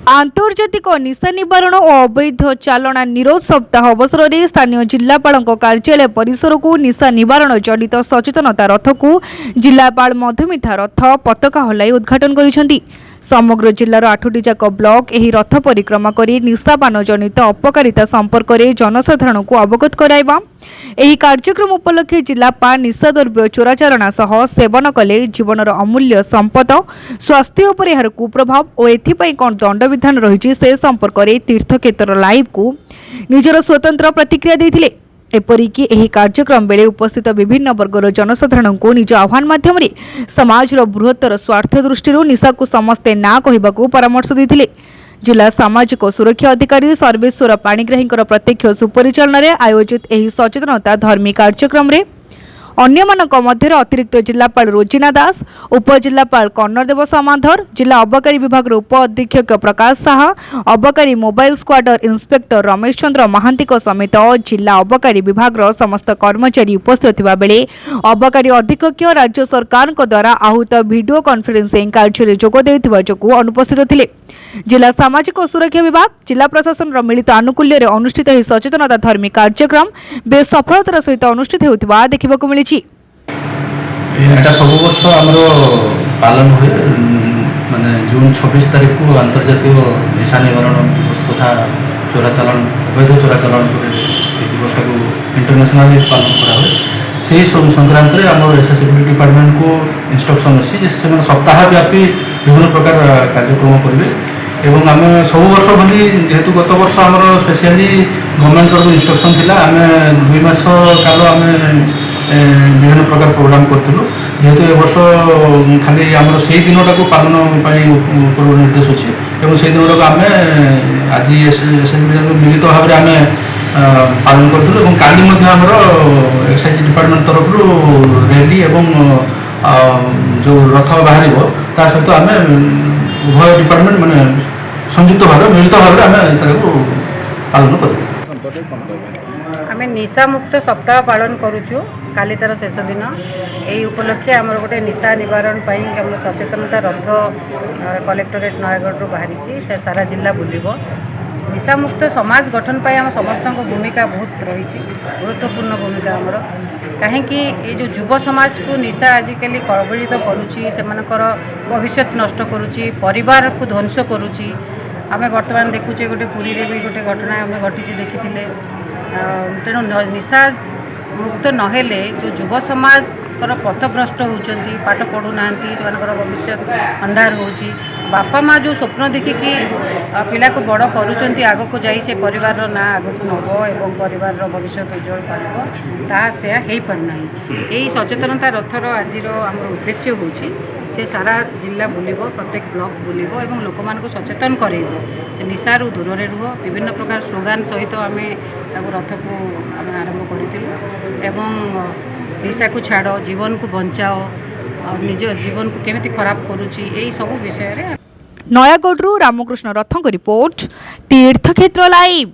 आंतर्जातिक निशा निवारण और अवैध चालना निरोध सप्ताह अवसर में स्थानीय जिलापाल कार्यालय परिसर को निशा निवारण जनित सचेतनता रथ को जिलापाल मधुमिता रथ पताका हलाई उद्घाटन करिसेंती। समग्र जिलार 8टी जाक ब्लॉक एही रथ परिक्रमा करी निशापान जनित अपकारिता संपर्क में जनसाधारण को अवगत कराइबा। एही कार्यक्रम उपलक्षे जिलापाल निशाद्रव्य चोराचारणा सह सेवन कले जीवनर अमूल्य संपद स्वास्थ्य उपर यार कुप्रभाव और एथिपाई कौन दंड विधान रही से संपर्क में तीर्थक्षेत्र लाइव को निजर स्वतंत्र प्रतिक्रिया देथिले। एपरिकी एही कार्यक्रम बेले उपस्थित विभिन्न वर्गर जनसाधारण को निज आह्वान माध्यम समाजर बृहत्तर स्वार्थ दृष्टि निशा को समस्ते ना कहवाकू परामर्श देथिले। जिला सामाजिक सुरक्षा अधिकारी सर्वेश्वर पाणिग्राही प्रत्यक्ष सुपरिचालन में आयोजित एही सचेतनता धर्मी कार्यक्रम रे अन्यमानक मध्य अतिरिक्त जिलापाल रोजिना दास, उपजिलापाल कर्णदेव समाधर, जिला अबकारी विभाग उप अधीक्षक प्रकाश साहा, अबकारी मोबाइल स्क्वाडर इन्स्पेक्टर रमेश चंद्र महांती समेत जिला अबकारी विभाग समस्त कर्मचारी उपस्थित थिबा बेले अबकारी अधीक्षक राज्य सरकार द्वारा आहूत वीडियो कॉन्फ्रेंसिंग कार्य जोग देथिबा जोगु अनुपस्थित थिले। जिला सामाजिक सुरक्षा विभाग जिला प्रशासन मिलित आनुकूल्य अनुष्ठित एही सचेतनता धर्मी कार्यक्रम बेस सफलतार सहित अनुष्ठित होउथिबा देखिबाकू मिली। एटा सब वर्ष हमरो पालन हुए माने जून 26 तारीख को अंतर्जातीय निशा निवारण दिवस तथा चोराचालान अवैध चोराचालान दिवस को इंटरनेशनल पालन करा हुए। से संक्रांत में आम एसएसबी डिपार्टमेंट को इंस्ट्रक्शन अच्छी से सप्ताह व्यापी विभिन्न प्रकार कार्यक्रम करेंगे एवं आम सब वर्ष भली जेहेतु गत वर्ष आम स्पेशली गवर्नमेंट तरफ इंस्ट्रक्शन थिला आम 2 मास काल आम विभिन्न प्रकार प्रोग्राम करूँ जेहेतु ए वर्ष खाली आम से दिनटा को पालन पूर्व निर्देश अच्छे और से दिन आम आज एसएसबी मिलित भाव में आम पालन करूँ। काली एक्साइज डिपार्टमेंट तरफ रैली एवं जो रथ बाहर ता सहित आम उभय डिपार्टमेंट माने संयुक्त भाव मिलित भाव में आम पालन करूँ। आम निशा मुक्त सप्ताह पालन करुचु काली तार शेष दिन यही उपलक्षे आमर गोटे निशा निवारण आम सचेतनता रथ कलेक्टरेट नयगढ़ बाहरी से सारा जिला बुलब। निशा मुक्त समाज गठन पर आम समस्त भूमिका बहुत रही गुरुत्वपूर्ण भूमिका आमर कहीं जो युव समाज को निशा आजिकल कबलित करुच्ची से भविष्य नष्ट करुच्ची परिवार को ध्वंस करुच्ची। आम बर्तमान देखुचे गोटे पुरी भी गोटे घटना आम घटी देखी तेणु निशा मुक्त नहेले जो युव समाज पथभ्रष्ट होती पाठ पढ़ुना से भविष्य अंधार हो बापा माँ जो स्वप्न देखिकी पिला को बड़ करुँच आग को जाई से परिवार ना आग को नब और परिवार भविष्य उज्जवल कर से हो पारना। यही सचेतनता रथर आज आम उद्देश्य होची से सारा जिला बुलब प्रत्येक ब्लॉक बुलब और लोक मान सचेतन करेब निशारू दूर रे रुह विभिन्न प्रकार स्लोगान सहित आम रथ को आम आरंभ करूँ। निशा को छाड़ जीवन को बचाओ निज जीवन को केमिति खराब करुच्ची यही सब विषय रे। नयागढ़ रामकृष्ण रथों रिपोर्ट तीर्थक्षेत्र लाइव।